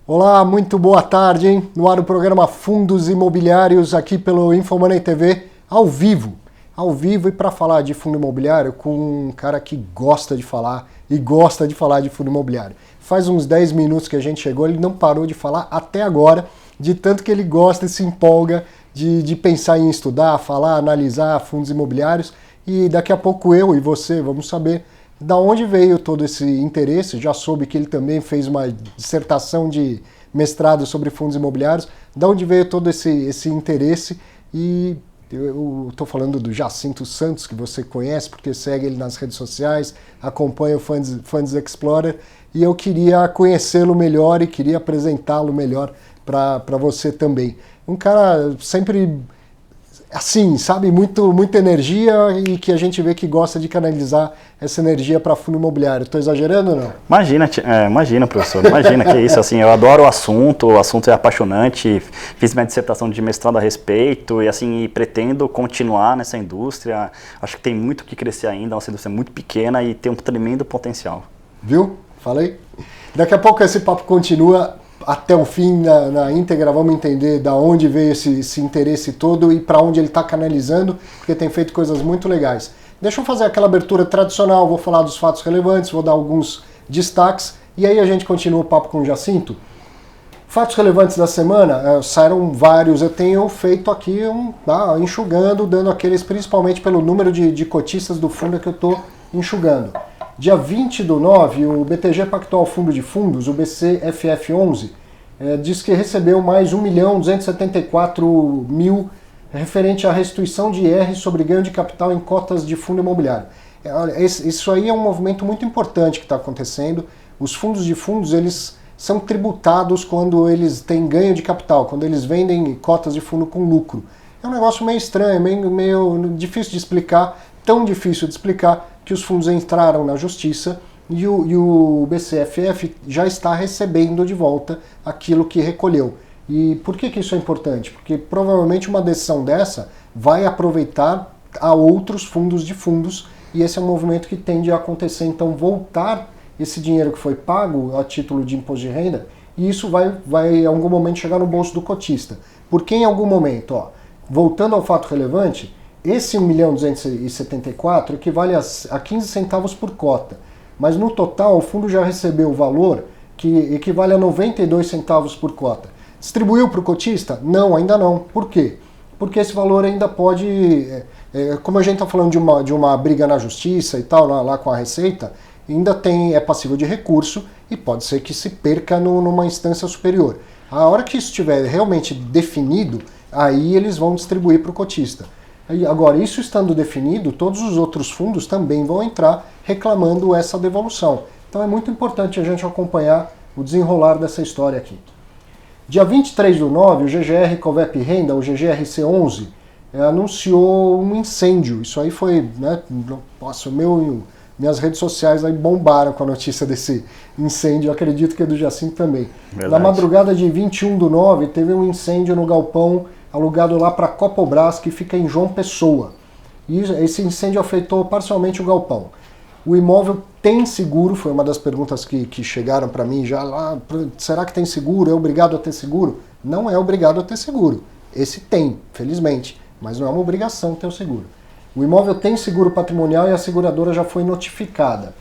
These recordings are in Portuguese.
Olá, muito boa tarde, hein? No ar o programa Fundos Imobiliários aqui pelo Infomoney TV, ao vivo. Ao vivo e para falar de fundo imobiliário com um cara que gosta de falar e gosta de falar de fundo imobiliário. Faz uns 10 minutos que a gente chegou, ele não parou de falar até agora, de tanto que ele gosta e se empolga de pensar em estudar, falar, analisar fundos imobiliários. E daqui a pouco eu e você vamos saber da onde veio todo esse interesse. Já soube que ele também fez uma dissertação de mestrado sobre fundos imobiliários. Da onde veio todo esse interesse? E eu estou falando do Jacinto Santos, que você conhece porque segue ele nas redes sociais, acompanha o Funds Explorer, e eu queria conhecê-lo melhor e queria apresentá-lo melhor para você também. Um cara sempre assim, sabe, muita energia e que a gente vê que gosta de canalizar essa energia para fundo imobiliário. Estou exagerando ou não? Imagina, professor, imagina que isso, assim, eu adoro o assunto é apaixonante, fiz minha dissertação de mestrado a respeito e, assim, pretendo continuar nessa indústria. Acho que tem muito que crescer ainda, é uma indústria muito pequena e tem um tremendo potencial. Viu? Falei? Daqui a pouco esse papo continua até o fim na íntegra, vamos entender da onde veio esse interesse todo e para onde ele está canalizando, porque tem feito coisas muito legais. Deixa eu fazer aquela abertura tradicional, vou falar dos fatos relevantes, vou dar alguns destaques e aí a gente continua o papo com o Jacinto. Fatos relevantes da semana, saíram vários, eu tenho feito aqui enxugando, dando aqueles, principalmente pelo número de cotistas do fundo que eu estou enxugando. Dia 20/9, o BTG Pactual Fundo de Fundos, o BCFF11, diz que recebeu mais 1.274.000 referente à restituição de IR sobre ganho de capital em cotas de fundo imobiliário. Isso aí é um movimento muito importante que está acontecendo. Os fundos de fundos, eles são tributados quando eles têm ganho de capital, quando eles vendem cotas de fundo com lucro. É um negócio meio estranho, meio difícil de explicar, tão difícil de explicar que os fundos entraram na justiça e o BCFF já está recebendo de volta aquilo que recolheu. E por que isso é importante? Porque provavelmente uma decisão dessa vai aproveitar a outros fundos de fundos e esse é um movimento que tende a acontecer. Então voltar esse dinheiro que foi pago a título de imposto de renda e isso vai em algum momento chegar no bolso do cotista. Porque em algum momento, voltando ao fato relevante, esse 1.274.000 equivale a 15 centavos por cota, mas no total o fundo já recebeu o valor que equivale a 92 centavos por cota. Distribuiu para o cotista? Não, ainda não. Por quê? Porque esse valor ainda pode, como a gente está falando de uma briga na justiça e tal, lá com a Receita, ainda é passível de recurso e pode ser que se perca numa instância superior. A hora que isso estiver realmente definido, aí eles vão distribuir para o cotista. Agora, isso estando definido, todos os outros fundos também vão entrar reclamando essa devolução. Então é muito importante a gente acompanhar o desenrolar dessa história aqui. Dia 23/9, o GGR Covep Renda, o GGRC11, anunciou um incêndio. Isso aí foi, nossa, minhas redes sociais aí bombaram com a notícia desse incêndio, eu acredito que é do Jacinto também. Verdade. Na madrugada de 21/9, teve um incêndio no galpão alugado lá para a Copobras, que fica em João Pessoa. E esse incêndio afetou parcialmente o galpão. O imóvel tem seguro? Foi uma das perguntas que chegaram para mim já lá. Será que tem seguro? É obrigado a ter seguro? Não é obrigado a ter seguro. Esse tem, felizmente, mas não é uma obrigação ter o seguro. O imóvel tem seguro patrimonial e a seguradora já foi notificada.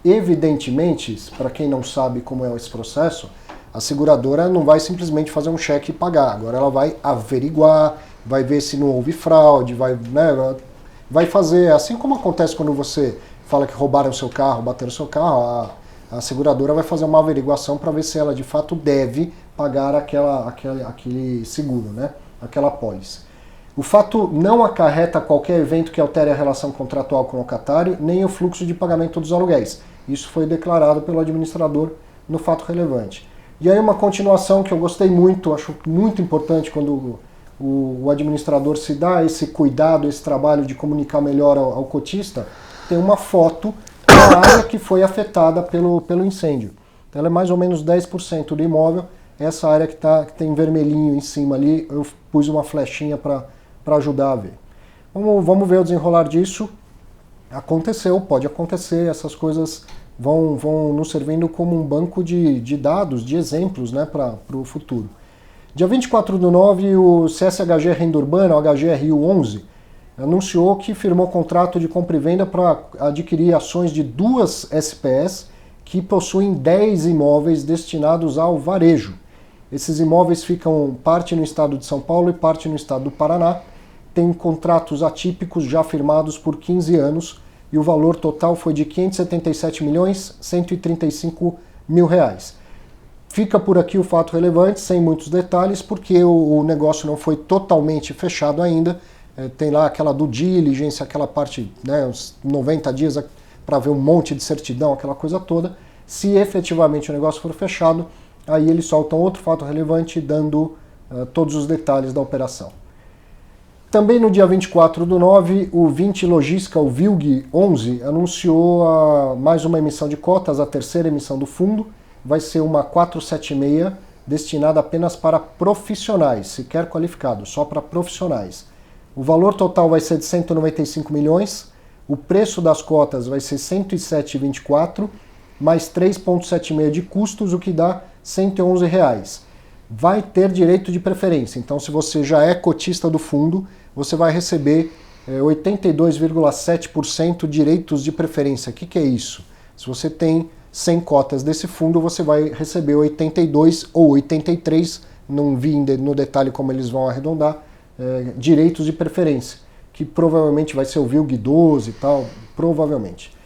Evidentemente, para quem não sabe como é esse processo, a seguradora não vai simplesmente fazer um cheque e pagar. Agora ela vai averiguar, vai ver se não houve fraude, vai fazer, assim como acontece quando você fala que roubaram o seu carro, bateram o seu carro, a seguradora vai fazer uma averiguação para ver se ela de fato deve pagar aquele seguro, aquela apólice. O fato não acarreta qualquer evento que altere a relação contratual com o locatário, nem o fluxo de pagamento dos aluguéis. Isso foi declarado pelo administrador no fato relevante. E aí uma continuação que eu gostei muito, acho muito importante quando o administrador se dá esse cuidado, esse trabalho de comunicar melhor ao cotista, tem uma foto da área que foi afetada pelo incêndio. Então ela é mais ou menos 10% do imóvel, essa área que tem vermelhinho em cima ali, eu pus uma flechinha para ajudar a ver. Vamos ver o desenrolar disso. Aconteceu, pode acontecer, essas coisas vão nos servindo como um banco de dados, de exemplos, né, para o futuro. Dia 24/9, o CSHG Renda Urbana, o HGRU 11, anunciou que firmou contrato de compra e venda para adquirir ações de 2 SPS que possuem 10 imóveis destinados ao varejo. Esses imóveis ficam parte no estado de São Paulo e parte no estado do Paraná. Tem contratos atípicos já firmados por 15 anos e o valor total foi de R$ 577.135.000. Fica por aqui o fato relevante, sem muitos detalhes, porque o negócio não foi totalmente fechado ainda. Tem lá aquela due diligence, aquela parte, né, uns 90 dias para ver um monte de certidão, aquela coisa toda. Se efetivamente o negócio for fechado, aí eles soltam outro fato relevante, dando todos os detalhes da operação. Também no dia 24/9, o Vinci Logística, o VILG 11, anunciou mais uma emissão de cotas, a terceira emissão do fundo. Vai ser uma 476, destinada apenas para profissionais, sequer qualificados, só para profissionais. O valor total vai ser de 195 milhões, o preço das cotas vai ser 107,24, mais 3,76 de custos, o que dá R$ 111. Vai ter direito de preferência, então se você já é cotista do fundo, você vai receber 82,7% direitos de preferência. O que é isso? Se você tem 100 cotas desse fundo, você vai receber 82 ou 83, não vi no detalhe como eles vão arredondar, direitos de preferência, que provavelmente vai ser o VILG 12 e tal, provavelmente.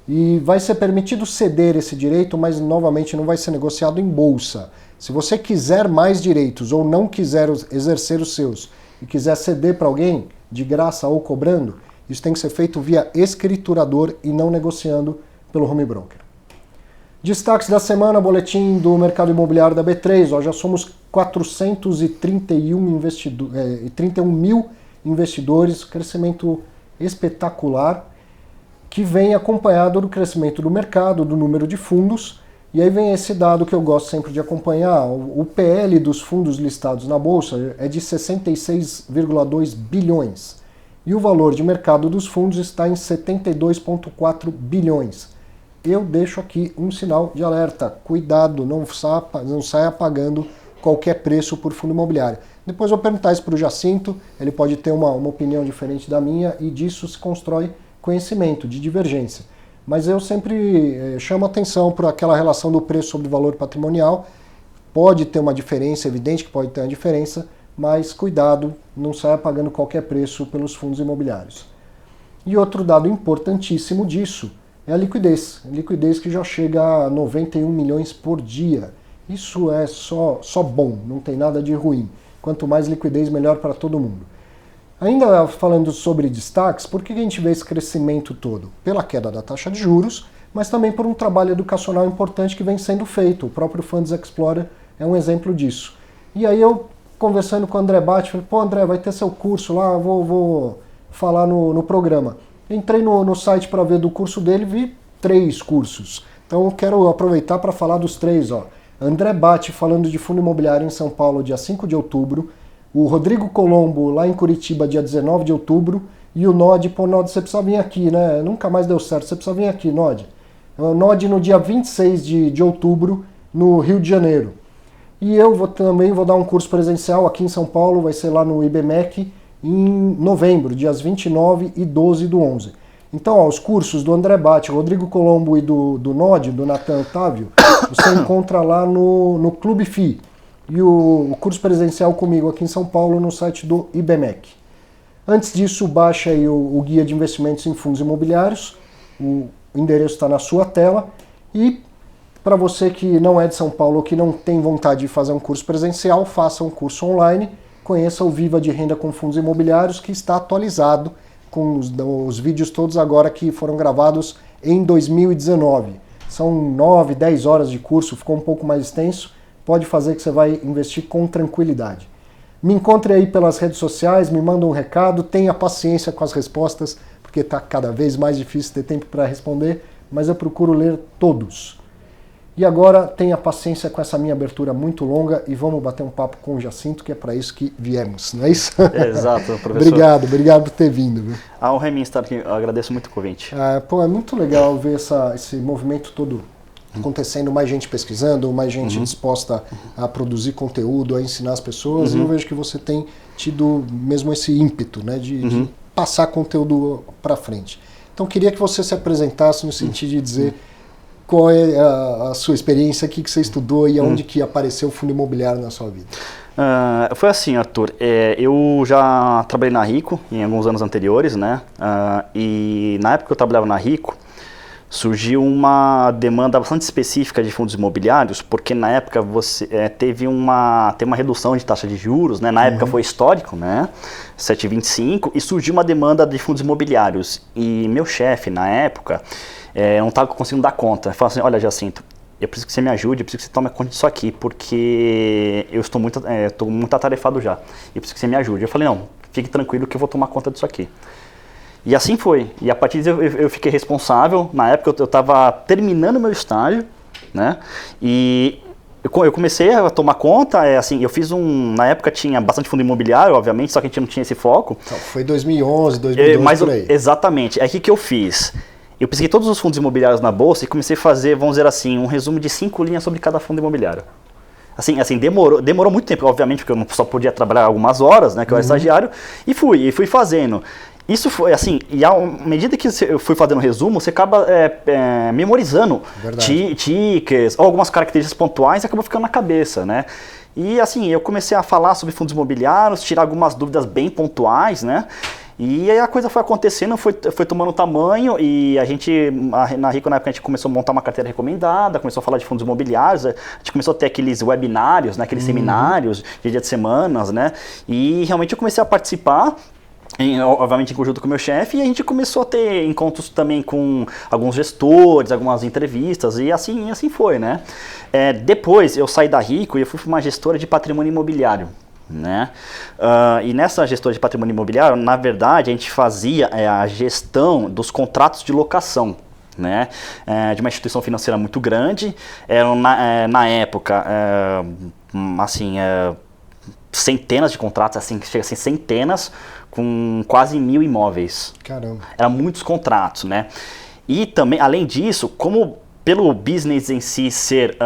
E vai ser permitido ceder esse direito, mas novamente não vai ser negociado em bolsa. Se você quiser mais direitos ou não quiser exercer os seus e quiser ceder para alguém, de graça ou cobrando, isso tem que ser feito via escriturador e não negociando pelo home broker. Destaques da semana, boletim do mercado imobiliário da B3. Já somos 431 mil investidores, crescimento espetacular, que vem acompanhado do crescimento do mercado, do número de fundos. E aí vem esse dado que eu gosto sempre de acompanhar. O PL dos fundos listados na Bolsa é de 66,2 bilhões. E o valor de mercado dos fundos está em 72,4 bilhões. Eu deixo aqui um sinal de alerta. Cuidado, não saia pagando qualquer preço por fundo imobiliário. Depois eu vou perguntar isso para o Jacinto, ele pode ter uma opinião diferente da minha e disso se constrói conhecimento, de divergência. Mas eu sempre chamo atenção para aquela relação do preço sobre o valor patrimonial. Pode ter uma diferença, evidente que pode ter uma diferença, mas cuidado, não saia pagando qualquer preço pelos fundos imobiliários. E outro dado importantíssimo disso é a liquidez. A liquidez que já chega a 91 milhões por dia. Isso é só bom, não tem nada de ruim. Quanto mais liquidez, melhor para todo mundo. Ainda falando sobre destaques, por que a gente vê esse crescimento todo? Pela queda da taxa de juros, mas também por um trabalho educacional importante que vem sendo feito. O próprio Funds Explorer é um exemplo disso. E aí eu, conversando com o André Batti, falei, pô André, vai ter seu curso lá, vou falar no programa. Entrei no site para ver do curso dele, vi 3 cursos. Então eu quero aproveitar para falar dos 3. André Batti falando de fundo imobiliário em São Paulo, dia 5 de outubro. O Rodrigo Colombo lá em Curitiba, dia 19 de outubro. E o Nod, Nod, você precisa vir aqui, né? Nunca mais deu certo, você precisa vir aqui, Nod. O Nod no dia 26 de outubro, no Rio de Janeiro. E eu também vou dar um curso presencial aqui em São Paulo, vai ser lá no IBMEC, em novembro, dias 29 e 12 do 11. Então, os cursos do André Batti, Rodrigo Colombo e do Nod, do Nathan Otávio, você encontra lá no Clube FI. E o curso presencial comigo aqui em São Paulo no site do IBMEC. Antes disso, baixa aí o Guia de Investimentos em Fundos Imobiliários. O endereço está na sua tela. E para você que não é de São Paulo ou que não tem vontade de fazer um curso presencial, faça um curso online. Conheça o Viva de Renda com Fundos Imobiliários, que está atualizado com os vídeos todos agora que foram gravados em 2019. São 9, 10 horas de curso, ficou um pouco mais extenso. Pode fazer que você vai investir com tranquilidade. Me encontre aí pelas redes sociais, me manda um recado, tenha paciência com as respostas, porque está cada vez mais difícil ter tempo para responder, mas eu procuro ler todos. E agora tenha paciência com essa minha abertura muito longa e vamos bater um papo com o Jacinto, que é para isso que viemos, não é isso? Exato, professor. Obrigado por ter vindo. Viu? A honra é minha estar aqui, eu agradeço muito o convite. É muito legal ver esse movimento todo acontecendo, mais gente pesquisando, mais gente disposta a produzir conteúdo, a ensinar as pessoas, e eu vejo que você tem tido mesmo esse ímpeto, né, de passar conteúdo para frente. Então queria que você se apresentasse no sentido de dizer qual é a sua experiência, o que você estudou e aonde que apareceu o fundo imobiliário na sua vida. Foi assim, Arthur, eu já trabalhei na Rico em alguns anos anteriores, né, e na época que eu trabalhava na Rico, surgiu uma demanda bastante específica de fundos imobiliários, porque na época teve uma redução de taxa de juros, né? Na época foi histórico, né? 7,25, e surgiu uma demanda de fundos imobiliários. E meu chefe, na época, não estava conseguindo dar conta. Ele falou assim, olha, Jacinto, eu preciso que você me ajude, eu preciso que você tome conta disso aqui, porque eu estou muito atarefado já. Eu preciso que você me ajude. Eu falei, não, fique tranquilo que eu vou tomar conta disso aqui. E assim foi. E a partir disso eu fiquei responsável. Na época eu estava terminando meu estágio, né? E eu comecei a tomar conta, assim, eu fiz na época tinha bastante fundo imobiliário, obviamente, só que a gente não tinha esse foco. Então, foi 2011, 2012, por aí. Exatamente. Aí o que eu fiz? Eu pesquisei todos os fundos imobiliários na bolsa e comecei a fazer, vamos dizer assim, um resumo de 5 linhas sobre cada fundo imobiliário. Assim, demorou muito tempo, obviamente, porque eu não só podia trabalhar algumas horas, né, que eu era estagiário, e fui fazendo. Isso foi assim, e à medida que eu fui fazendo o resumo, você acaba memorizando tickets ou algumas características pontuais e acabou ficando na cabeça, né? E assim, eu comecei a falar sobre fundos imobiliários, tirar algumas dúvidas bem pontuais, né? E aí a coisa foi acontecendo, foi tomando tamanho e na Rico, na época, a gente começou a montar uma carteira recomendada, começou a falar de fundos imobiliários, a gente começou a ter aqueles webinários, né, aqueles seminários de dia de semanas, né? E realmente eu comecei a participar, obviamente em conjunto com o meu chefe, e a gente começou a ter encontros também com alguns gestores, algumas entrevistas, e assim foi, né? Depois eu saí da Rico e eu fui para uma gestora de patrimônio imobiliário, né? E nessa gestora de patrimônio imobiliário, na verdade, a gente fazia a gestão dos contratos de locação, né? De uma instituição financeira muito grande, na época, centenas de contratos, assim, chega a ser centenas, com quase 1.000 imóveis. Caramba. Eram muitos contratos, né? E também, além disso, como pelo business em si ser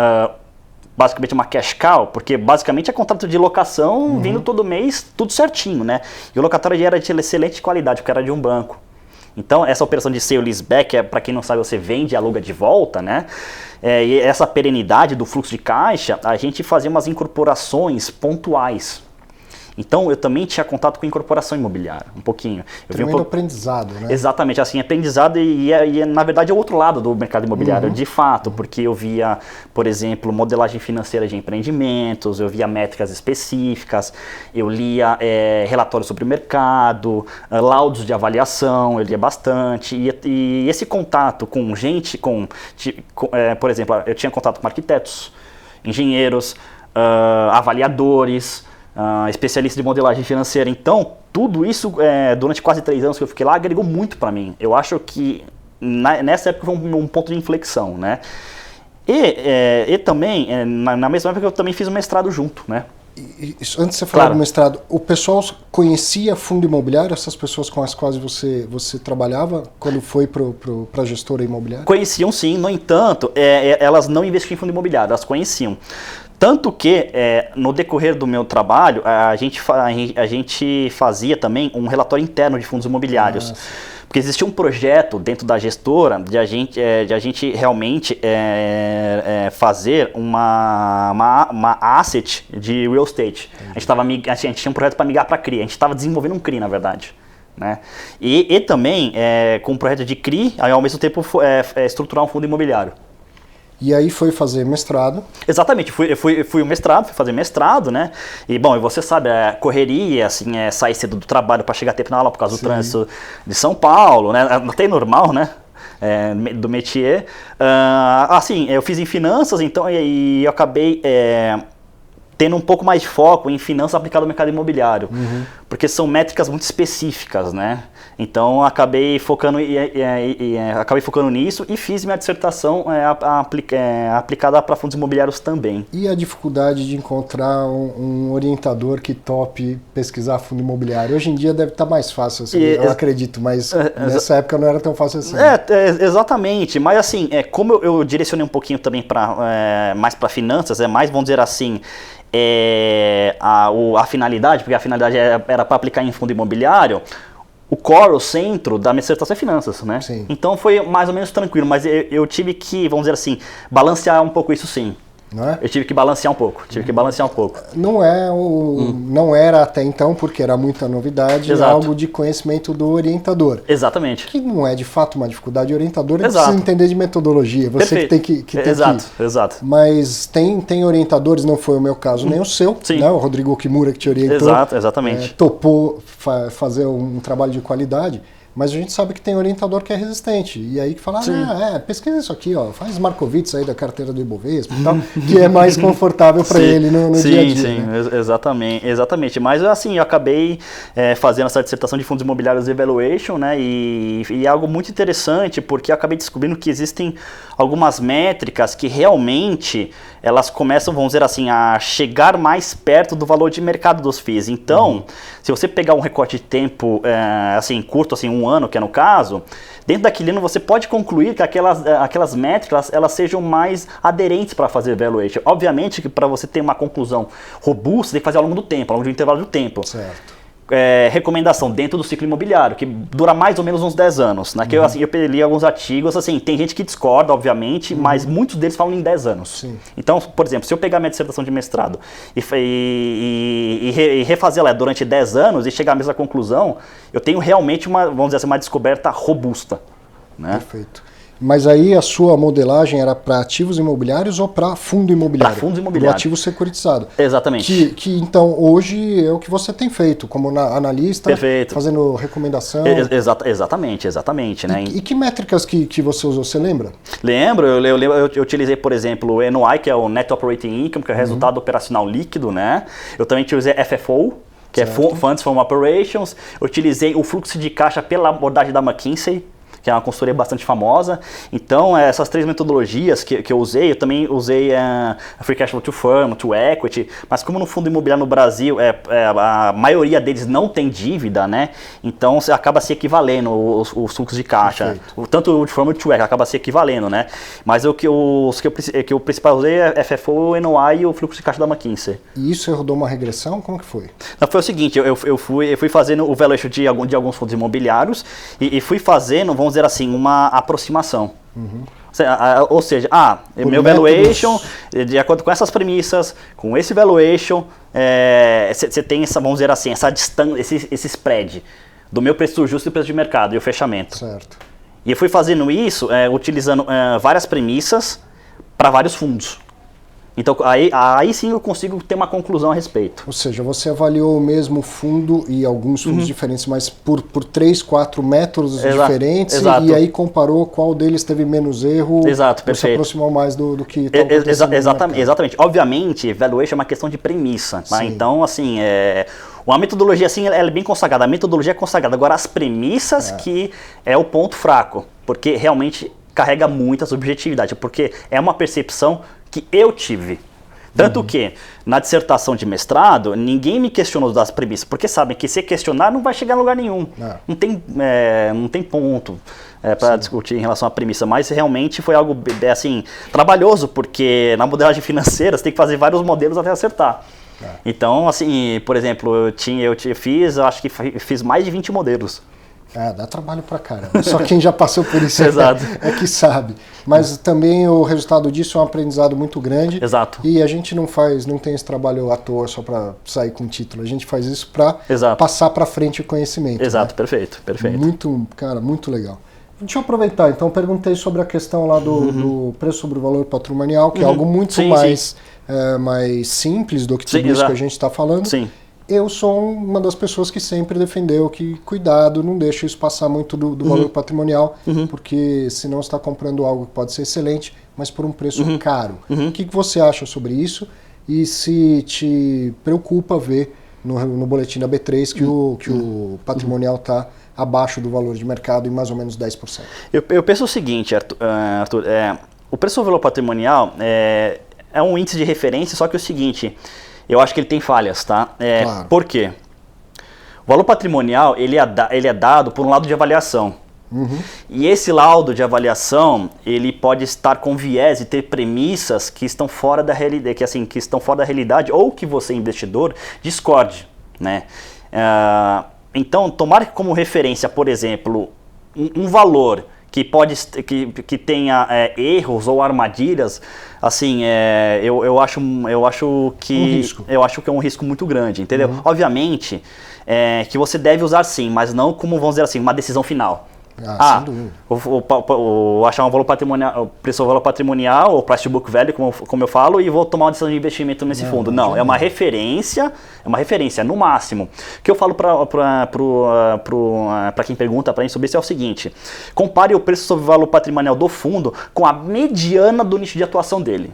basicamente uma cash cow, porque basicamente é contrato de locação vindo todo mês, tudo certinho, né? E o locatório era de excelente qualidade, porque era de um banco. Então, essa operação de sale leaseback, para quem não sabe, você vende e aluga de volta, né? E essa perenidade do fluxo de caixa, a gente fazia umas incorporações pontuais. Então, eu também tinha contato com incorporação imobiliária, um pouquinho. Tremendo aprendizado, né? Exatamente, assim, aprendizado na verdade, é o outro lado do mercado imobiliário, de fato, porque eu via, por exemplo, modelagem financeira de empreendimentos, eu via métricas específicas, eu lia relatórios sobre o mercado, laudos de avaliação, eu lia bastante, e esse contato com gente, por exemplo, eu tinha contato com arquitetos, engenheiros, avaliadores, especialista de modelagem financeira. Então, tudo isso, durante quase 3 anos que eu fiquei lá, agregou muito para mim. Eu acho que nessa época foi um ponto de inflexão, né? E também, na mesma época, eu também fiz um mestrado junto, né? Antes de você falar do mestrado, o pessoal conhecia fundo imobiliário, essas pessoas com as quais você trabalhava, quando foi para a gestora imobiliária? Conheciam sim, no entanto, elas não investiam em fundo imobiliário, elas conheciam. Tanto que, no decorrer do meu trabalho, a gente fazia também um relatório interno de fundos imobiliários. Porque existia um projeto dentro da gestora de a gente realmente fazer uma asset de real estate. A gente tinha um projeto para migrar para CRI, a gente estava desenvolvendo um CRI, na verdade. Né? E também com um projeto de CRI, aí, ao mesmo tempo estruturar um fundo imobiliário. E aí foi fazer mestrado? Exatamente, fui fazer mestrado, né? E bom, você sabe, correria, assim, sair cedo do trabalho para chegar a tempo na aula por causa do trânsito de São Paulo, né? Até normal, né? Do métier. Assim, eu fiz em finanças, então, e eu acabei tendo um pouco mais de foco em finanças aplicado ao mercado imobiliário. porque são métricas muito específicas, né? Então acabei focando nisso e fiz minha dissertação aplicada para fundos imobiliários também. E a dificuldade de encontrar um orientador que tope pesquisar fundo imobiliário? Hoje em dia deve estar mais fácil, assim, eu acredito, mas nessa época não era tão fácil assim. Exatamente, mas assim, como eu direcionei um pouquinho também mais para finanças, mais, vamos dizer assim, a finalidade, porque a finalidade era para aplicar em fundo imobiliário. O core, o centro da minha dissertação é finanças, né? Sim. Então foi mais ou menos tranquilo, mas eu tive que, vamos dizer assim, balancear um pouco isso, sim. Não é? Eu tive que balancear um pouco, Não não era até então, porque era muita novidade, Exato. algo de conhecimento do orientador. Exatamente. Que não é de fato uma dificuldade. O orientador ele Exato. precisa entender de metodologia, você Perfeito. que tem Exato, que... exato. Mas tem orientadores, não foi o meu caso, nem o seu, Sim. né? O Rodrigo Kimura que te orientou, Exatamente. topou fazer um trabalho de qualidade. Mas a gente sabe que tem orientador que é resistente. E aí que fala, pesquisa isso aqui, ó, faz Markowitz aí da carteira do Ibovespa e tal, que é mais confortável para ele no dia a dia. Sim, né? exatamente. Mas assim, eu acabei fazendo essa dissertação de fundos imobiliários de evaluation, né? E é algo muito interessante, porque eu acabei descobrindo que existem algumas métricas que realmente elas começam, vamos dizer assim, a chegar mais perto do valor de mercado dos FIIs. Então, se você pegar um recorte de tempo assim, curto, assim, um ano, que é no caso, dentro daquele ano você pode concluir que aquelas métricas elas sejam mais aderentes para fazer valuation. Obviamente que para você ter uma conclusão robusta, você tem que fazer ao longo do tempo, ao longo do intervalo do tempo. Certo. Recomendação dentro do ciclo imobiliário, que dura mais ou menos uns 10 anos. Né? Que eu li alguns artigos, assim, tem gente que discorda, obviamente, mas muitos deles falam em 10 anos. Sim. Então, por exemplo, se eu pegar minha dissertação de mestrado e refazer ela durante 10 anos e chegar à mesma conclusão, eu tenho realmente vamos dizer assim, uma descoberta robusta. Né? Perfeito. Mas aí a sua modelagem era para ativos imobiliários ou para fundo imobiliário? Para fundos imobiliários. Do ativo securitizado. Exatamente. Que então hoje é o que você tem feito como analista, Perfeito. Fazendo recomendação. Exatamente. Né? E que métricas que você usou, você lembra? Lembro, eu utilizei, por exemplo, o NOI, que é o Net Operating Income, que é o resultado operacional líquido, né? Eu também utilizei FFO, que certo. É Funds from Operations. Eu utilizei o fluxo de caixa pela abordagem da McKinsey, que é uma consultoria bastante famosa. Então, essas três metodologias que eu usei, eu também usei a Free Cash Flow to Firm, to Equity, mas como no fundo imobiliário no Brasil, a maioria deles não tem dívida, né? Então, acaba se equivalendo os fluxos de caixa. Tanto o de Firm e o to Equity acaba se equivalendo, né? Mas o que eu principal usei é FFO, o NOI e o fluxo de caixa da McKinsey. E isso rodou uma regressão? Como que foi? Não, foi o seguinte, eu fui fazendo o valuation de alguns fundos imobiliários e fui fazendo, vamos dizer assim, uma aproximação. Ou seja, meu valuation, de acordo com essas premissas, com esse valuation, você tem essa, vamos dizer assim, essa distância, esse spread do meu preço justo e preço de mercado e o fechamento. Certo. E eu fui fazendo isso utilizando várias premissas para vários fundos. Então, aí sim eu consigo ter uma conclusão a respeito. Ou seja, você avaliou o mesmo fundo e alguns fundos diferentes, mas por 3, 4 métodos diferentes, exato. E aí comparou qual deles teve menos erro, exato, perfeito. Se aproximou mais do que estava acontecendo. Exatamente. Obviamente, valuation é uma questão de premissa. Tá? Então, assim, uma metodologia assim, ela é bem consagrada. A metodologia é consagrada. Agora, as premissas que é o ponto fraco, porque realmente carrega muita subjetividade, porque é uma percepção que eu tive. Tanto que, na dissertação de mestrado, ninguém me questionou das premissas, porque sabem que se questionar não vai chegar a lugar nenhum. Não tem ponto para discutir em relação à premissa, mas realmente foi algo assim, trabalhoso, porque na modelagem financeira você tem que fazer vários modelos até acertar. Então, assim, por exemplo, eu acho que fiz mais de 20 modelos. Dá trabalho pra caramba. Só quem já passou por isso Exato. é que sabe. Mas também o resultado disso é um aprendizado muito grande. Exato. E a gente não tem esse trabalho à toa só para sair com título. A gente faz isso para passar para frente o conhecimento. Exato, né? perfeito. Muito legal. Deixa eu aproveitar. Então, perguntei sobre a questão lá do preço sobre o valor patrimonial, que é algo muito mais simples do que tudo isso que a gente está falando. Sim. Eu sou uma das pessoas que sempre defendeu que cuidado, não deixa isso passar muito do valor patrimonial, porque senão você está comprando algo que pode ser excelente, mas por um preço caro. O que você acha sobre isso? E se te preocupa ver no boletim da B3 que o patrimonial está abaixo do valor de mercado em mais ou menos 10%. Eu penso o seguinte, Arthur, o preço sobre valor patrimonial é um índice de referência, só que é o seguinte, eu acho que ele tem falhas, tá? Claro. Por quê? O valor patrimonial, ele é dado por um lado de avaliação. E esse laudo de avaliação, ele pode estar com viés e ter premissas que estão fora da realidade, que estão fora da realidade, ou que você, investidor, discorde, né? Então, tomar como referência, por exemplo, um valor que tenha erros ou armadilhas, assim, eu acho que é um risco muito grande, entendeu? Obviamente que você deve usar sim, mas não como, vamos dizer assim, uma decisão final. Sem dúvida. Achar um valor patrimonial, preço do valor patrimonial, ou price to book value, como eu falo, e vou tomar uma decisão de investimento nesse fundo. Não, é uma referência, no máximo. O que eu falo para quem pergunta para mim sobre isso é o seguinte: compare o preço sobre o valor patrimonial do fundo com a mediana do nicho de atuação dele.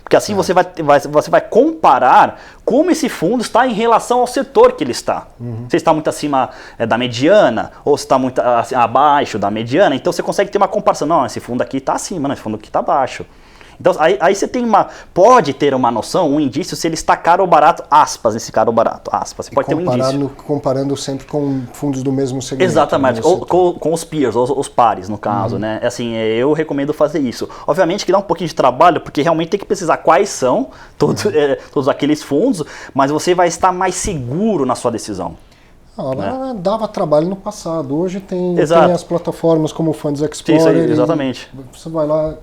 Porque assim você vai comparar como esse fundo está em relação ao setor que ele está. Se está muito acima da mediana, ou se está muito abaixo da mediana, então você consegue ter uma comparação. Não, esse fundo aqui está acima, esse fundo aqui está abaixo. Então aí você pode ter uma noção, um indício se ele está caro ou barato, aspas, esse caro ou barato, aspas. Você pode ter um indício. Comparando sempre com fundos do mesmo segmento. Exatamente, com os peers, os pares no caso, né? Assim, eu recomendo fazer isso. Obviamente que dá um pouquinho de trabalho, porque realmente tem que precisar quais são todos aqueles fundos, mas você vai estar mais seguro na sua decisão. Dava trabalho no passado, hoje tem as plataformas como o Funds Explorer. Sim, exatamente. Você vai lá,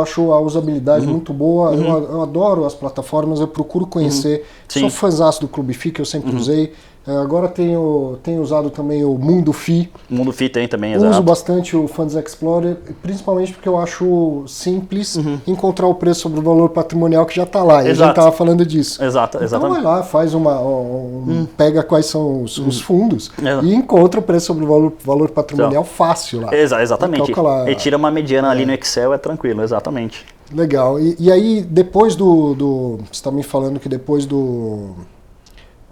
acho a usabilidade muito boa, eu adoro as plataformas, eu procuro conhecer, sou fãzaço do Clube FI, que eu sempre usei, agora tenho usado também o Mundo FI. O Mundo FI tem também, exato. Uso bastante o Funds Explorer, principalmente porque eu acho simples encontrar o preço sobre o valor patrimonial que já está lá, e a gente estava falando disso. Exatamente. Então vai lá, faz pega quais são os fundos e encontra o preço sobre o valor patrimonial fácil lá. Exatamente, e tira uma mediana ali no Excel, é tranquilo, exatamente. Legal, e aí depois você está me falando que depois do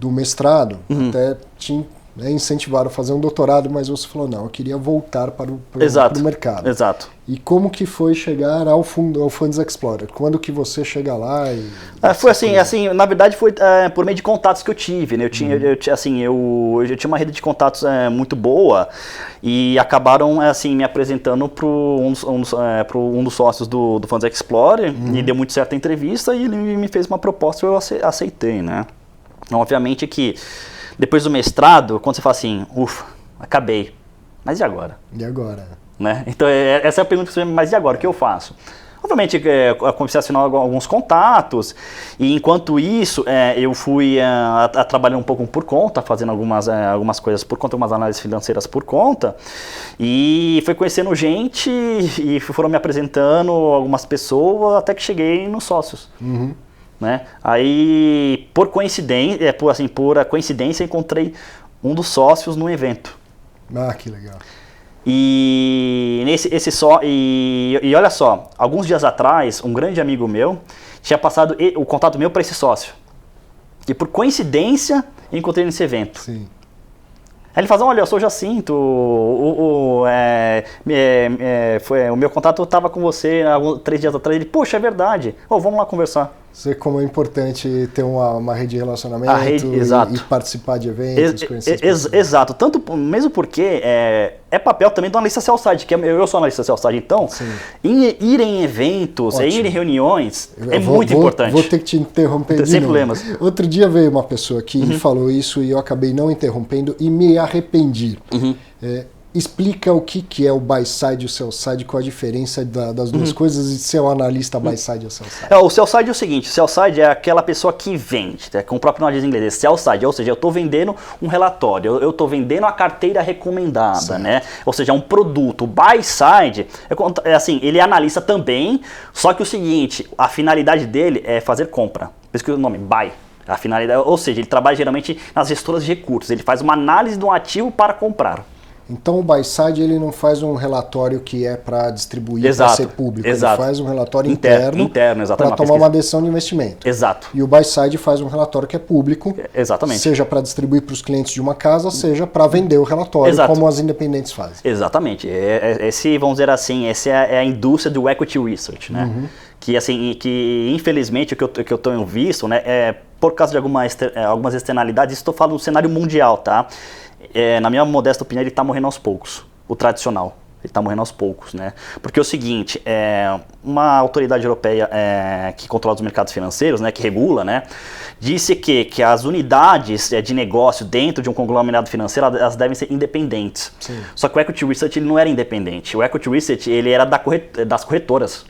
mestrado, até te incentivaram a fazer um doutorado, mas você falou, não, eu queria voltar para o mercado. Exato. E como que foi chegar ao Funds Explorer? Quando que você chega lá? Foi assim, na verdade foi por meio de contatos que eu tive, né? Eu tinha uma rede de contatos muito boa e acabaram me apresentando para um dos sócios do Funds Explorer e deu muito certo a entrevista e ele me fez uma proposta e eu aceitei, né? Então, obviamente que depois do mestrado, quando você fala assim, ufa, acabei, mas e agora? E agora? Né? Então, essa é a pergunta que você me, mas e agora, o que eu faço? Obviamente, eu comecei a assinar alguns contatos, e enquanto isso, eu fui trabalhando um pouco por conta, fazendo algumas coisas por conta, algumas análises financeiras por conta, e fui conhecendo gente, e foram me apresentando algumas pessoas, até que cheguei nos sócios. Né? Aí, por pura coincidência, encontrei um dos sócios no evento. Que legal. E olha só, alguns dias atrás, um grande amigo meu tinha passado o contato meu para esse sócio. E por coincidência, eu encontrei nesse evento. Sim. Aí ele fala, olha, eu sou Jacinto, o meu contato estava com você 3 dias atrás. Ele, poxa, é verdade, vamos lá conversar. Sei como é importante ter uma rede de relacionamento e participar de eventos, conhecer as pessoas. Exato, mesmo porque é papel também do analista sell-side, que eu sou analista sell-side, então ir em eventos, ir em reuniões muito importante. Vou ter que te interromper sem problemas. Outro dia veio uma pessoa aqui e falou isso e eu acabei não interrompendo e me arrependi. Explica o que é o buy-side e o sell-side, qual a diferença das duas coisas e ser um analista buy-side ou sell-side. O sell-side é o seguinte, o sell-side é aquela pessoa que vende, como o próprio nome diz em inglês, sell-side, ou seja, eu estou vendendo um relatório, eu estou vendendo a carteira recomendada, né? Ou seja, um produto. O buy-side, ele é analista também, só que o seguinte, a finalidade dele é fazer compra, por isso que o nome buy. A finalidade, ou seja, ele trabalha geralmente nas gestoras de recursos, ele faz uma análise de um ativo para comprar. Então o buy-side ele não faz um relatório que é para distribuir, para Exato, ser público. exato. Ele faz um relatório interno exatamente, para tomar uma decisão de investimento. Exato. E o buy-side faz um relatório que é público, Exatamente. seja para distribuir para os clientes de uma casa, seja para vender o relatório, Exato. como as independentes fazem. Exatamente. Esse, vamos dizer assim, essa é a indústria do equity research, né? Que, assim, que infelizmente o que eu tenho visto, né, por causa de algumas externalidades, estou falando do cenário mundial, tá? Na minha modesta opinião, ele está morrendo aos poucos, o tradicional. Ele está morrendo aos poucos, né? Porque é o seguinte, uma autoridade europeia que controla os mercados financeiros, né, que regula, né, disse que as unidades de negócio dentro de um conglomerado financeiro, elas devem ser independentes. Sim. Só que o equity research ele não era independente. O equity research ele era das corretoras.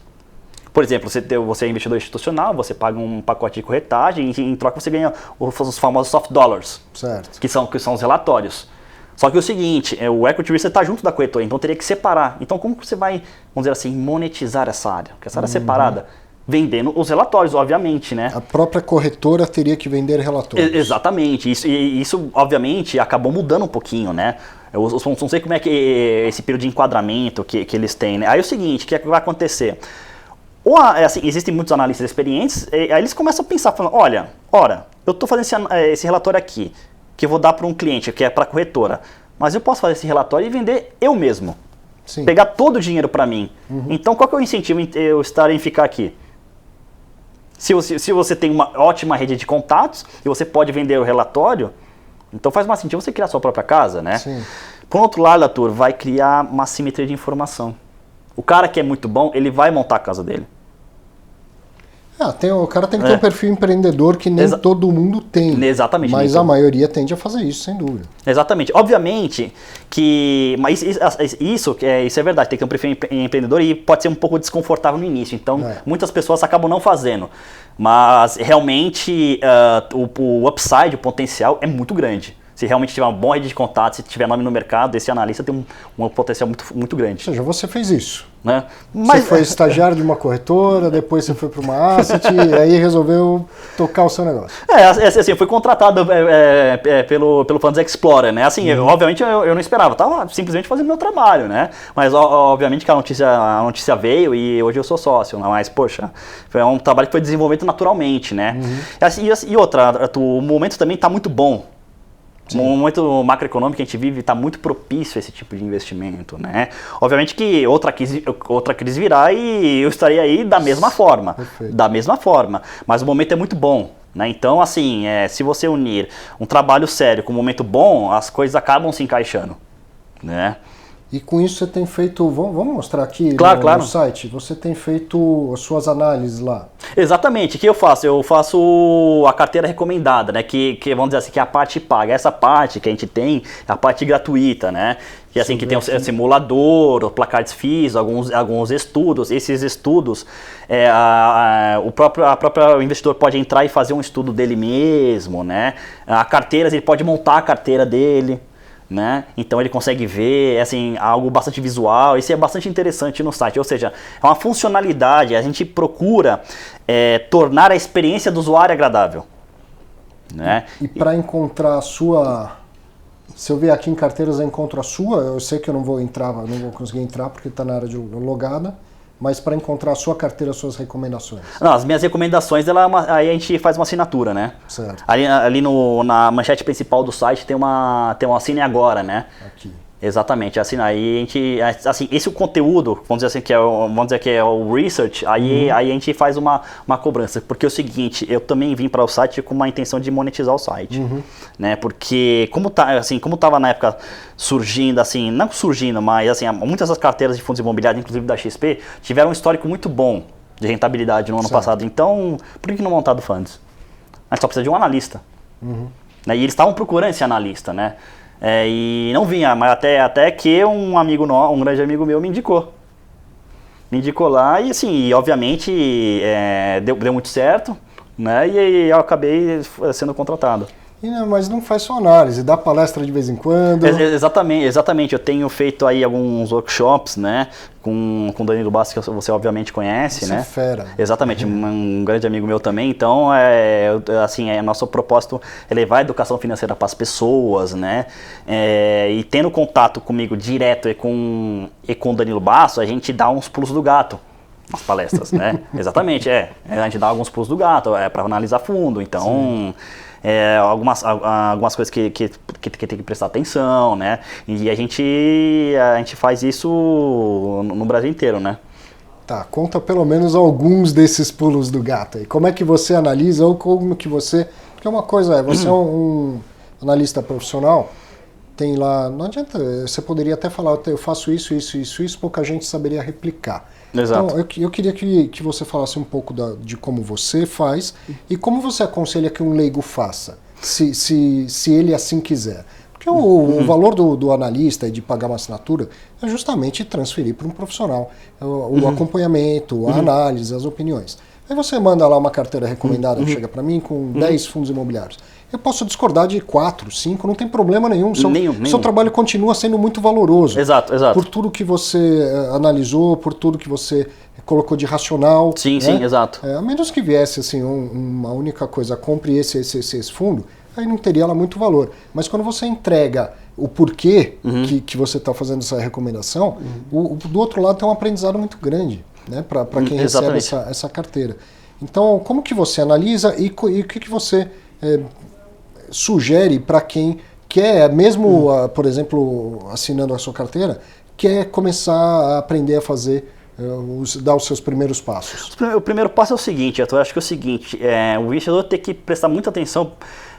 Por exemplo, você é investidor institucional, você paga um pacote de corretagem e em troca você ganha os famosos soft dollars, Certo. que são os relatórios. Só que é o seguinte, o equity research está junto da corretora, então teria que separar. Então como que você vai, vamos dizer assim, monetizar essa área? Porque essa área é separada, vendendo os relatórios, obviamente, né? A própria corretora teria que vender relatórios. Exatamente, isso obviamente acabou mudando um pouquinho, né? Eu não sei como é que esse período de enquadramento que eles têm, né? Aí é o seguinte, o que vai acontecer? Assim, existem muitos analistas experientes, aí eles começam a pensar, falando, olha, eu estou fazendo esse relatório aqui, que eu vou dar para um cliente, que é para a corretora, mas eu posso fazer esse relatório e vender eu mesmo. Sim. Pegar todo o dinheiro para mim. Então, qual que é o incentivo eu estar em ficar aqui? Se você tem uma ótima rede de contatos e você pode vender o relatório, então faz mais sentido você criar sua própria casa, né? Sim. Por outro lado, Arthur, vai criar uma simetria de informação. O cara que é muito bom, ele vai montar a casa dele. O cara tem que ter um perfil empreendedor que nem todo mundo tem. Exatamente. Mas a maioria tende a fazer isso, sem dúvida. Exatamente. Obviamente que... Mas isso é verdade, tem que ter um perfil empreendedor e pode ser um pouco desconfortável no início. Então, muitas pessoas acabam não fazendo. Mas, realmente, o upside, o potencial é muito grande. Se realmente tiver uma boa rede de contatos, se tiver nome no mercado, esse analista tem um potencial muito, muito grande. Ou seja, você fez isso. Né? Você foi estagiário de uma corretora, depois você foi para uma asset e aí resolveu tocar o seu negócio. Assim, eu fui contratado pelo Funds Explorer, né? Assim, obviamente eu não esperava, estava simplesmente fazendo meu trabalho, né? Mas obviamente que a notícia veio e hoje eu sou sócio, né? Mas, poxa, foi um trabalho que foi desenvolvido naturalmente, né? E outra, o momento também está muito bom. Sim. O momento macroeconômico que a gente vive está muito propício a esse tipo de investimento, né? Obviamente que outra crise virá e eu estarei aí da mesma forma. Perfeito. Da mesma forma. Mas o momento é muito bom, né? Então, assim, se você unir um trabalho sério com um momento bom, as coisas acabam se encaixando, né? E com isso você tem feito, vamos mostrar aqui claro. no site, você tem feito as suas análises lá. Exatamente, o que eu faço? Eu faço a carteira recomendada, né? Que vamos dizer assim, que é a parte paga. Essa parte que a gente tem é a parte gratuita, né? Que assim, que tem um simulador, o placar de FIIs, alguns estudos. Esses estudos, o próprio investidor pode entrar e fazer um estudo dele mesmo, né? A carteira, ele pode montar a carteira dele. Né? Então ele consegue ver assim, algo bastante visual, isso é bastante interessante no site, ou seja, é uma funcionalidade, a gente procura tornar a experiência do usuário agradável. Né? E para encontrar a sua, se eu ver aqui em carteiras eu encontro a sua, eu sei que eu não vou conseguir entrar porque está na área de logada, mas para encontrar a sua carteira, as suas recomendações. Não, as minhas recomendações, aí a gente faz uma assinatura, né? Certo. Ali na manchete principal do site tem uma Assine Agora, né? Aqui. Exatamente, assim, aí a gente, assim, esse conteúdo, vamos dizer assim, que é o research, aí a gente faz uma cobrança, porque é o seguinte, eu também vim para o site com uma intenção de monetizar o site, né, porque como estava na época surgindo, assim, não surgindo, mas assim, muitas das carteiras de fundos imobiliários, inclusive da XP, tiveram um histórico muito bom de rentabilidade no ano passado, então, por que não montar do funds? A gente só precisa de um analista, né, e eles estavam procurando esse analista, né, e não vinha, mas até que um grande amigo meu me indicou. Me indicou lá e assim, obviamente deu muito certo, né? E eu acabei sendo contratado. Mas não faz só análise, dá palestra de vez em quando. Exatamente. Eu tenho feito aí alguns workshops, né, com o Danilo Bastos, que você obviamente conhece, Você né? é fera. Exatamente, um grande amigo meu também. Então, nosso propósito é levar a educação financeira para as pessoas, né? E tendo contato comigo direto e com o Danilo Bastos, a gente dá uns pulos do gato nas palestras, né? Exatamente, a gente dá alguns pulos do gato, para analisar fundo. Então... algumas coisas que tem que prestar atenção, né? E a gente faz isso no Brasil inteiro, né? Tá, conta pelo menos alguns desses pulos do gato aí. Como é que você analisa ou como que você... Porque uma coisa você é um analista profissional, tem lá... Não adianta, você poderia até falar, eu faço isso, pouca gente saberia replicar. Exato. Então, eu queria que você falasse um pouco de como você faz e como você aconselha que um leigo faça, se ele assim quiser. Porque o valor do analista e de pagar uma assinatura é justamente transferir para um profissional o acompanhamento, a análise, as opiniões. Aí você manda lá uma carteira recomendada, chega para mim com 10 fundos imobiliários. Eu posso discordar de 4, 5, não tem problema nenhum. Seu trabalho continua sendo muito valoroso. Exato. Por tudo que você analisou, por tudo que você colocou de racional. Sim, exato. A menos que viesse assim, uma única coisa, compre esse fundo, aí não teria lá muito valor. Mas quando você entrega o porquê que você está fazendo essa recomendação, do outro lado tem um aprendizado muito grande, né, para quem recebe essa carteira. Então, como que você analisa e o que você sugere para quem quer, mesmo, por exemplo, assinando a sua carteira, quer começar a aprender a fazer, dar os seus primeiros passos? O primeiro passo é o seguinte, eu acho que é o seguinte, o investidor tem que prestar muita atenção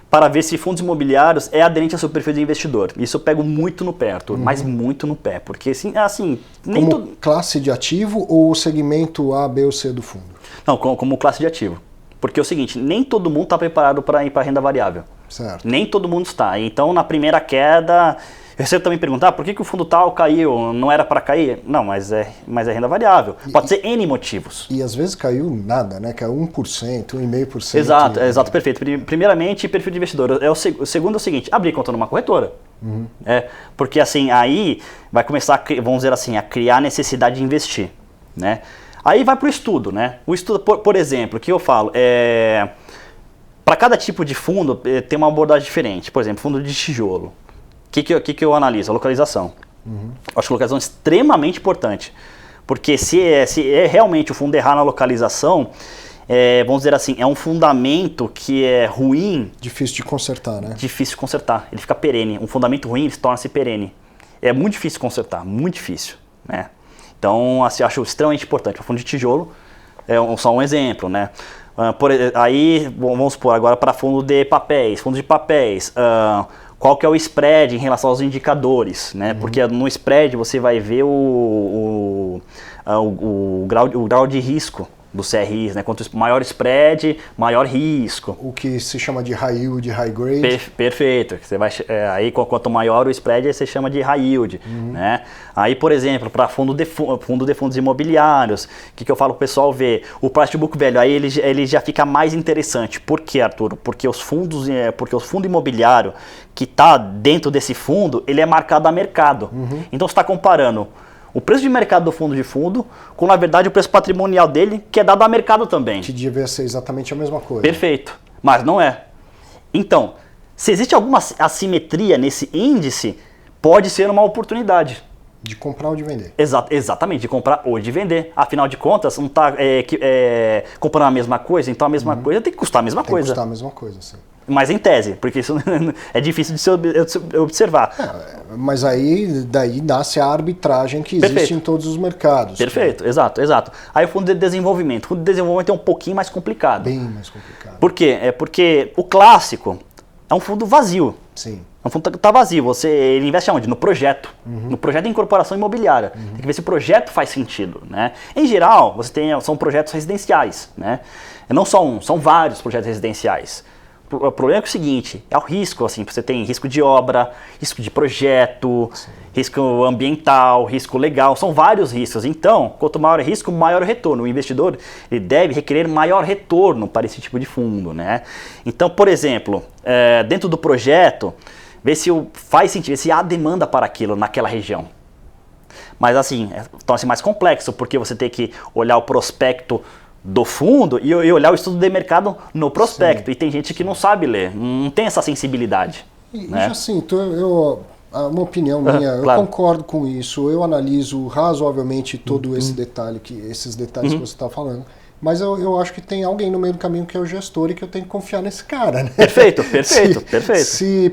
para ver se fundos imobiliários é aderente ao seu perfil de investidor. Isso eu pego muito no pé, Arthur, mas muito no pé, porque assim nem como classe de ativo ou segmento A, B ou C do fundo? Não, como classe de ativo. Porque é o seguinte, nem todo mundo está preparado para ir para renda variável. Certo. Nem todo mundo está. Então, na primeira queda, eu recebo também perguntar por que o fundo tal caiu, não era para cair? Não, mas é renda variável. Pode ser N motivos. E às vezes caiu nada, né? Caiu 1%, 1,5%. Exato, perfeito. Primeiramente, perfil de investidor. O segundo é o seguinte, abrir conta numa corretora. Porque assim, aí vai começar, vamos dizer assim, a criar necessidade de investir, né? Aí vai para o estudo, né? O estudo, por exemplo, o que eu falo, para cada tipo de fundo tem uma abordagem diferente. Por exemplo, fundo de tijolo. O que eu analiso? A localização. Acho que a localização é extremamente importante. Porque se realmente o fundo errar na localização, vamos dizer assim, é um fundamento que é ruim. Difícil de consertar, né? Difícil de consertar. Ele fica perene. Um fundamento ruim, ele torna-se perene. É muito difícil de consertar, muito difícil, né? Então, assim, eu acho extremamente importante. O fundo de tijolo é só um exemplo, né? Aí, vamos supor, agora para fundo de papéis. Fundo de papéis, qual que é o spread em relação aos indicadores, né? Porque no spread você vai ver o grau de risco do CRIs, né? Quanto maior spread, maior risco. O que se chama de high yield, high grade. Perfeito. Você vai, aí quanto maior o spread, aí você chama de high yield. Né? Aí, por exemplo, para fundo de fundos imobiliários, o que eu falo para o pessoal ver? O price to book value, aí ele já fica mais interessante. Por quê, Arthur? Porque o fundo imobiliário que está dentro desse fundo, ele é marcado a mercado. Então você está comparando o preço de mercado do fundo de fundo com, na verdade, o preço patrimonial dele, que é dado a mercado também. Que devia ser exatamente a mesma coisa. Perfeito, mas não é. Então, se existe alguma assimetria nesse índice, pode ser uma oportunidade. De comprar ou de vender. Exatamente, de comprar ou de vender. Afinal de contas, não está comprando a mesma coisa, então a mesma coisa tem que custar a mesma coisa. Tem que custar a mesma coisa, sim. Mas em tese, porque isso é difícil de se observar. Mas daí nasce a arbitragem que existe Perfeito. em todos os mercados. Perfeito, exato. Aí o fundo de desenvolvimento. O fundo de desenvolvimento é um pouquinho mais complicado. Bem mais complicado. Por quê? Porque o clássico é um fundo vazio. Sim. É um fundo que está vazio. Ele investe aonde? No projeto. No projeto de incorporação imobiliária. Tem que ver se o projeto faz sentido, né? Em geral, são projetos residenciais, né? Não só são vários projetos residenciais. O problema é o seguinte, é o risco, assim, você tem risco de obra, risco de projeto, sim, risco ambiental, risco legal, são vários riscos. Então, quanto maior o risco, maior o retorno. O investidor ele deve requerer maior retorno para esse tipo de fundo, né? Então, por exemplo, dentro do projeto, ver se faz sentido, se há demanda para aquilo naquela região. Mas assim, torna-se mais complexo, porque você tem que olhar o prospecto do fundo e olhar o estudo de mercado no prospecto. Sim. E tem gente que não sabe ler, não tem essa sensibilidade. Né? Assim, uma opinião minha, claro, eu concordo com isso, eu analiso razoavelmente todo esse detalhe, esses detalhes que você está falando. Mas eu acho que tem alguém no meio do caminho que é o gestor e que eu tenho que confiar nesse cara, né? Perfeito, perfeito.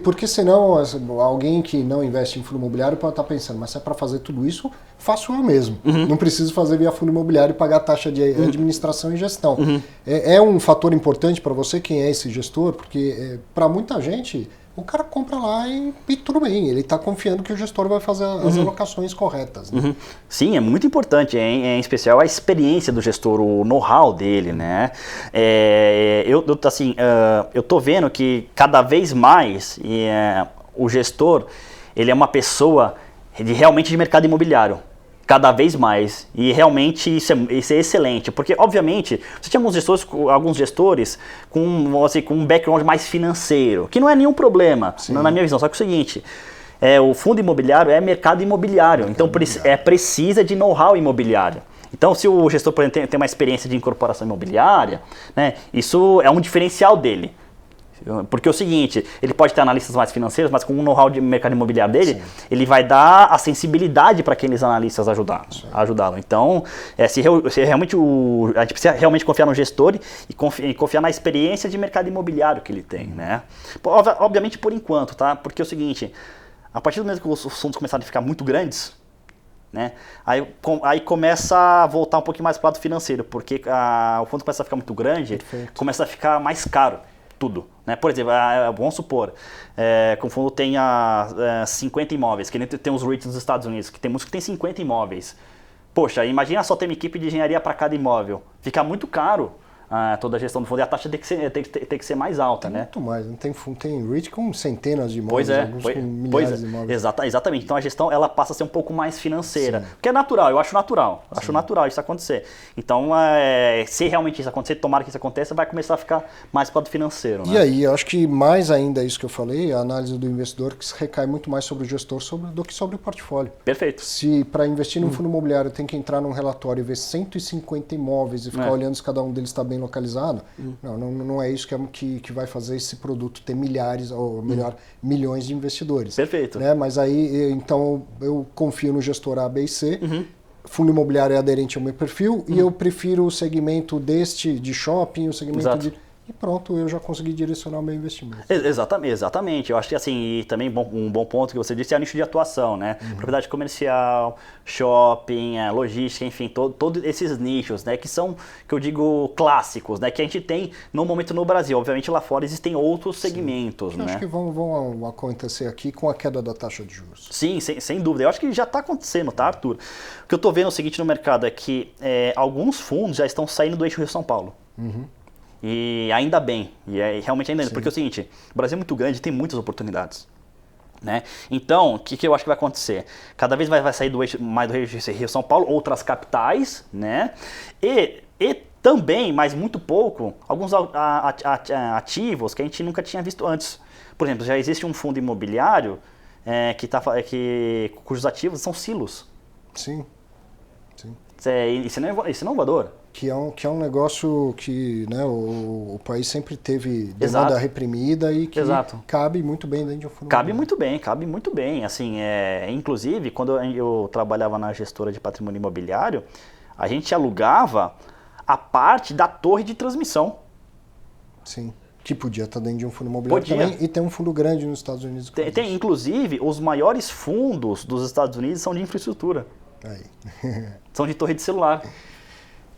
Porque senão alguém que não investe em fundo imobiliário pode estar pensando, mas se é para fazer tudo isso, faço eu mesmo. Não preciso fazer via fundo imobiliário e pagar taxa de administração e gestão. É um fator importante para você, quem é esse gestor, porque para muita gente... O cara compra lá e tudo bem, ele está confiando que o gestor vai fazer as alocações corretas. Né? Sim, é muito importante, em especial a experiência do gestor, o know-how dele, né? Eu tô vendo que cada vez mais o gestor, ele é uma pessoa realmente de mercado imobiliário. Cada vez mais. E realmente isso é excelente. Porque, obviamente, você tinha alguns gestores com um background mais financeiro, que não é nenhum problema, na minha visão. Só que é o seguinte, o fundo imobiliário é mercado imobiliário. Então, precisa de know-how imobiliário. Então, se o gestor, por exemplo, tem uma experiência de incorporação imobiliária, né, isso é um diferencial dele. Porque é o seguinte, ele pode ter analistas mais financeiros, mas com o know-how de mercado imobiliário dele, ele vai dar a sensibilidade para aqueles analistas ajudá-lo. Então, se realmente a gente precisa realmente confiar no gestor e confiar na experiência de mercado imobiliário que ele tem, né? Obviamente por enquanto, tá? Porque é o seguinte, a partir do momento que os fundos começarem a ficar muito grandes, né? Aí começa a voltar um pouquinho mais para o lado financeiro, porque o fundo começa a ficar muito grande, começa a ficar mais caro. Tudo, né? Por exemplo, vamos supor que o fundo tenha 50 imóveis, que nem tem os REITs dos Estados Unidos, que tem muitos que tem 50 imóveis. Poxa, imagina só ter uma equipe de engenharia para cada imóvel. Fica muito caro toda a gestão do fundo e a taxa tem que ser mais alta, né? Muito mais, não tem REIT com centenas de imóveis, alguns com milhares de imóveis. Exatamente, então a gestão ela passa a ser um pouco mais financeira, que é natural, eu acho natural, natural isso acontecer. Então, se realmente isso acontecer, tomara que isso aconteça, vai começar a ficar mais para o financeiro. E aí, eu acho que mais ainda isso que eu falei, a análise do investidor que recai muito mais sobre o gestor do que sobre o portfólio. Perfeito. Se para investir num fundo imobiliário tem que entrar num relatório e ver 150 imóveis e ficar olhando se cada um deles está bem localizado, não é isso que vai fazer esse produto ter milhares, ou melhor, milhões de investidores. Perfeito. Né? Mas aí, então, eu confio no gestor A, B e C, fundo imobiliário é aderente ao meu perfil e eu prefiro o segmento de shopping, o segmento e pronto, eu já consegui direcionar o meu investimento. Exatamente. Eu acho que assim, e também um bom ponto que você disse é o nicho de atuação, né? Propriedade comercial, shopping, logística, enfim, todos esses nichos, né? Que são, que eu digo, clássicos, né? Que a gente tem no momento no Brasil. Obviamente lá fora existem outros segmentos, né? Acho que vão acontecer aqui com a queda da taxa de juros. Sim, sem dúvida. Eu acho que já está acontecendo, tá, Arthur? O que eu estou vendo é o seguinte no mercado é que alguns fundos já estão saindo do eixo Rio-São Paulo. E ainda bem, realmente ainda bem, porque é o seguinte, o Brasil é muito grande e tem muitas oportunidades. Né? Então, o que eu acho que vai acontecer? Cada vez vai sair mais do Rio-São Paulo, outras capitais, né? E também, mas muito pouco, alguns ativos que a gente nunca tinha visto antes. Por exemplo, já existe um fundo imobiliário cujos ativos são silos. Sim. Isso é inovador. Que é um negócio que, né, o país sempre teve demanda reprimida e que cabe muito bem dentro de um fundo. Cabe muito bem. Assim, inclusive, quando eu trabalhava na gestora de patrimônio imobiliário, a gente alugava a parte da torre de transmissão. Sim, que podia estar dentro de um fundo imobiliário também, e tem um fundo grande nos Estados Unidos. Tem, inclusive, os maiores fundos dos Estados Unidos são de infraestrutura. São de torre de celular.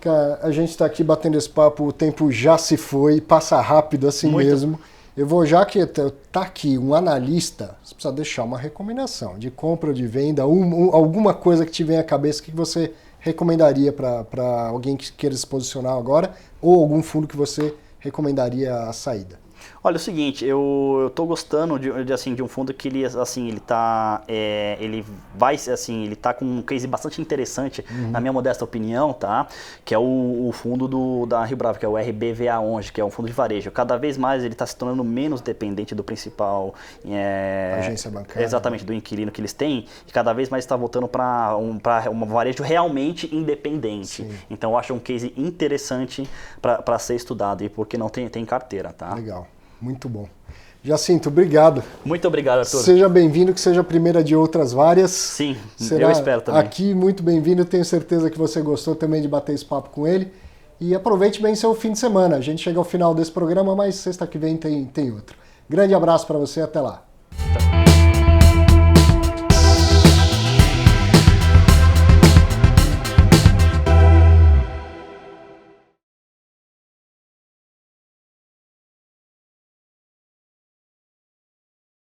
Cara, a gente está aqui batendo esse papo, o tempo já se foi, passa rápido assim mesmo. Eu vou, já que está aqui um analista, você precisa deixar uma recomendação de compra ou de venda, alguma coisa que te venha à cabeça que você recomendaria para alguém que queira se posicionar agora, ou algum fundo que você recomendaria a saída. Olha, é o seguinte, eu tô gostando de um fundo que ele, assim, ele tá, ele tá com um case bastante interessante, na minha modesta opinião, tá? Que é o fundo da Rio Bravo, que é o RBVA11, que é um fundo de varejo. Cada vez mais ele está se tornando menos dependente do principal... agência bancária. Exatamente, do inquilino que eles têm, e cada vez mais está voltando para um varejo realmente independente. Sim. Então eu acho um case interessante para ser estudado, e porque não tem carteira, tá? Legal, muito bom. Jacinto, obrigado. Muito obrigado, Arthur. Seja bem-vindo, que seja a primeira de outras várias. Sim, será eu espero também. Aqui, muito bem-vindo, tenho certeza que você gostou também de bater esse papo com ele. E aproveite bem seu fim de semana. A gente chega ao final desse programa, mas sexta que vem tem outro. Grande abraço para você, até lá.